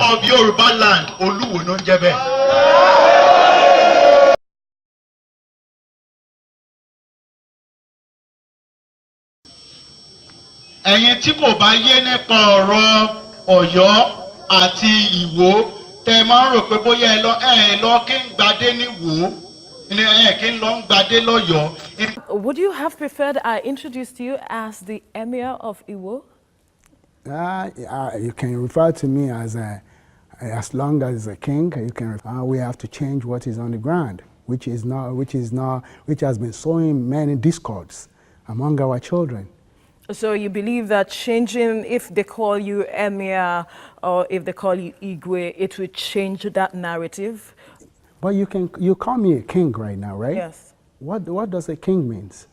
of Yorubaland, Oluwo no ń jẹ́ bẹ́ẹ̀. Ẹ̀yin tí kò bá yé nípa ọ̀rọ̀ Ọ̀yọ́ àti Ìwó, tẹ́ máa ń rò pé bóyá ẹ lọ kí ń gbadé ní Ìwó, kí ń lọ ń gbadé lọ́yọ̀ọ́. Would you have preferred I introduced you as the Emir of Iwo? You can refer to me as long as a king. You can. We have to change what is on the ground, which has been sowing many discords among our children. So you believe that changing, if they call you Emir or if they call you Igwe, it will change that narrative? But you call me a king right now, right? Yes. What does a king means?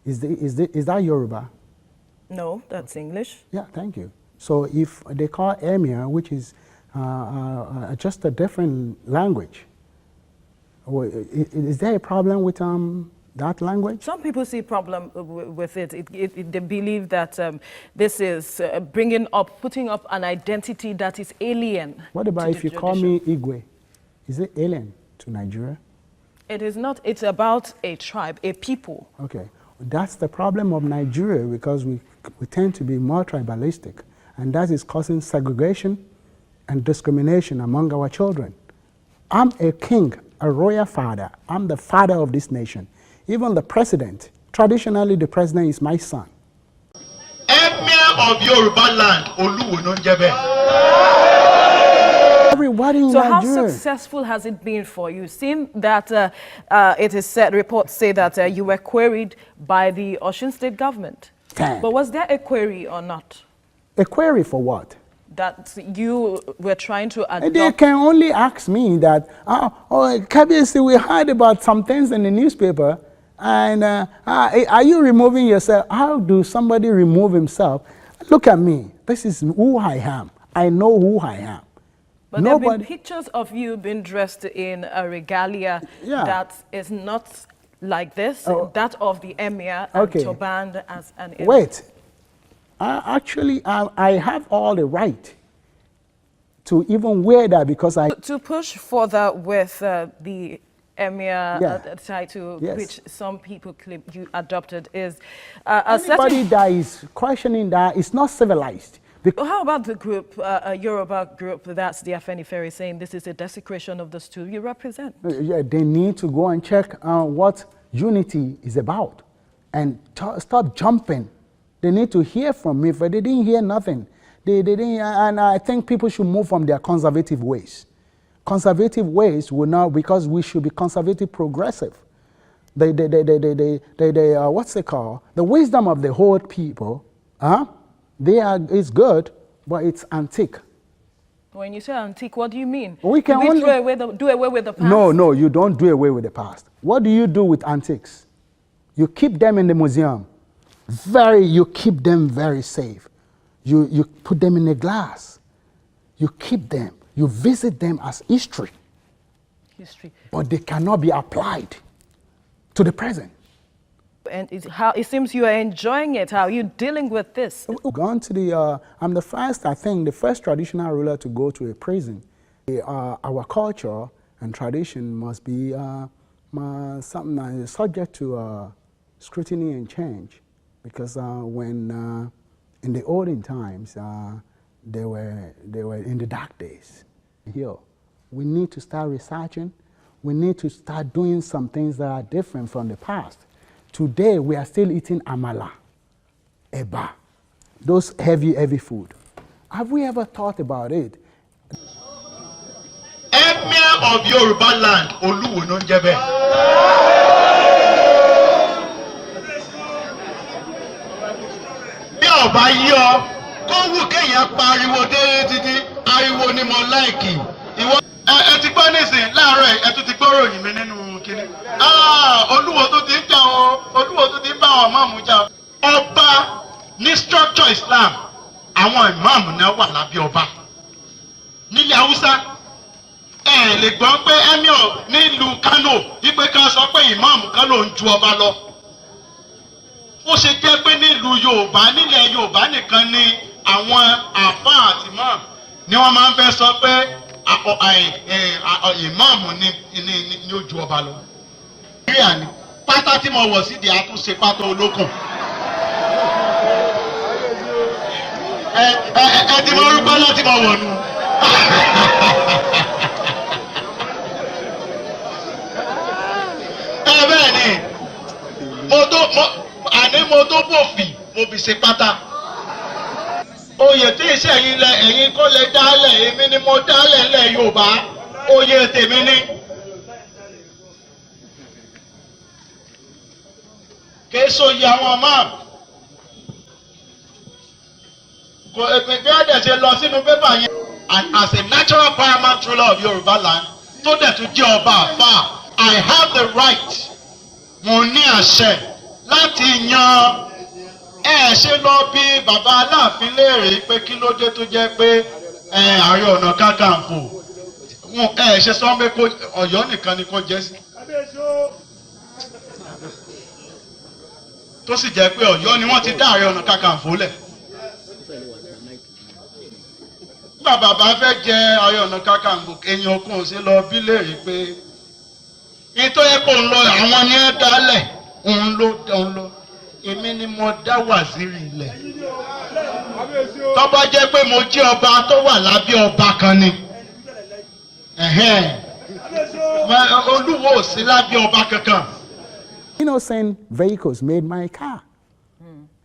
Is that Yoruba? No, that's English. Yeah, thank you. So if they call Emir, which is just a different language, is there a problem with that language? Some people see problem with it. They believe that this is putting up an identity that is alien. What about if you call me Igwe? Is it alien to Nigeria? It is not. It's about a tribe, a people. Okay. That's the problem of Nigeria, because we tend to be more tribalistic, and that is causing segregation and discrimination among our children. I'm a king, a royal father. I'm the father of this nation. Even the president, traditionally the president is my son. Emir of Yorubaland, Oluwo no ń jẹ́ bẹ́ẹ̀. Everybody in Nigeria. Nigeria. How successful has it been for you? Seeing that it is said, reports say that you were queried by the Osun State government. But was there a query or not? A query for what? That you were trying to adopt. They can only ask me that, Kabiyesi, we heard about some things in the newspaper, and are you removing yourself? How do somebody remove himself? Look at me. This is who I am. I know who I am. But there have been pictures of you being dressed in a regalia that is not like this, that of the Emir, and turban as an Emir. Wait. Actually, I have all the right to even wear that, because I... To push further with the Emir title, which some people claim you adopted, is... anybody that is questioning that is not civilized. How about the group, a Yoruba group, that's the Afenifere, saying this is a desecration of the stool you represent? Yeah, they need to go and check what unity is about and stop jumping. They need to hear from me. If they didn't hear nothing, they didn't, and I think people should move from their conservative ways. Conservative ways will not, because we should be conservative progressive. What's it called? The wisdom of the whole people, it's good, but it's antique. When you say antique, what do you mean? We can only do away with the past? No, you don't do away with the past. What do you do with antiques? You keep them in the museum. You keep them very safe. You put them in a glass. You keep them. You visit them as history. But they cannot be applied to the present. And it seems you are enjoying it. How are you dealing with this? Gone to I'm the first traditional ruler to go to a prison. Our culture and tradition must be something that is subject to scrutiny and change. Because when in the olden times, they were in the dark days. Here, we need to start researching. We need to start doing some things that are different from the past. Today, we are still eating amala, eba, those heavy food. Have we ever thought about it? Emir of Yorubaland, Oluwo no ń jẹ́ bẹ́ẹ̀. Bí ọba yí ọ, kó wù kéèyàn pariwo dé títí, ariwo ni mo láìkì. Ìwọ ẹ ti gbọ́ nísìn láàárọ̀ ẹ tún ti gbọ́ ròyìn mi nínú kíní. Olúwo tó ti ń jà o, Olúwo tó ti ń bá àwọn ìmáàmù jà. Ọba ní structure Islam, àwọn ìmáàmù náà wà lábẹ́ ọba. Nílẹ̀ Haúsá, ẹ lè gbọ́ pé Emir nílùú Kano wípé ká sọ pé ìmáàmù kan ló ń ju ọba lọ. Ó ṣe jẹ́ pé nílùú Yorùbá, nílẹ̀ Yorùbá nìkan ni àwọn àfáà àti ìmáàmù ni wọ́n máa ń fẹ́ sọ pé ìmáàmù ni ó ju ọba lọ. Nàìjíríà ni pátá tí mo wọ̀ sídìí àtúnṣe pátá olókùn. Ẹ ti mọ orúkọ láti mọ wọ̀ nù. Bẹ́ẹ̀ ni mo tó bòfin mo fi ṣe pátá. Oyè tí iṣẹ́ yìí lẹ ẹ̀yin kọ́ lẹ dálẹ̀ èmi ni mo dálẹ̀ lẹ̀ Yorùbá oyè tèmi ni. Késo yẹ àwọn máa kò bí ẹ̀dẹ̀ ṣe lọ sínú pépà yẹn. And as a natural paramount ruler of Yorubaland tó dẹ̀ tún jẹ́ ọba àfà, I have the right, mo ní àṣẹ láti yan. Ṣe lọ bí bàbá Aláàfin léèrè pé kí ló dé tó jẹ́ pé Ààrẹ Ọ̀nà Kakanfò ṣe sọ pé Ọ̀yọ́ nìkan ni kò jẹ́ sí. Tó sì jẹ́ pé Ọ̀yọ́ ni wọ́n ti dá Ààrẹ Ọ̀nà Kakanfò lẹ̀. Nígbà bàbá fẹ́ jẹ Ààrẹ Ọ̀nà Kakanfò èèyàn kò sí lọ bí léèrè pé nítorí yẹ kó ń lọ àwọn ní ẹ dálẹ̀ òun lọ. Èmi ni mo dá wàzírì ilẹ̀. Tó bá jẹ́ pé mo jẹ́ ọba tó wà lábẹ́ ọba kan ni. Olúwo ò sí lábẹ́ ọba kankan. Innocent vehicles made my car.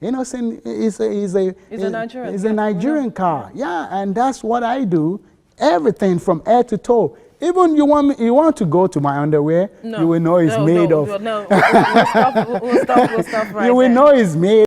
Innocent is a Nigerian car. Yeah, and that's what I do. Everything from head to toe. Even you want to go to my underwear, you will know it's made of. No, we'll stop right You will know it's made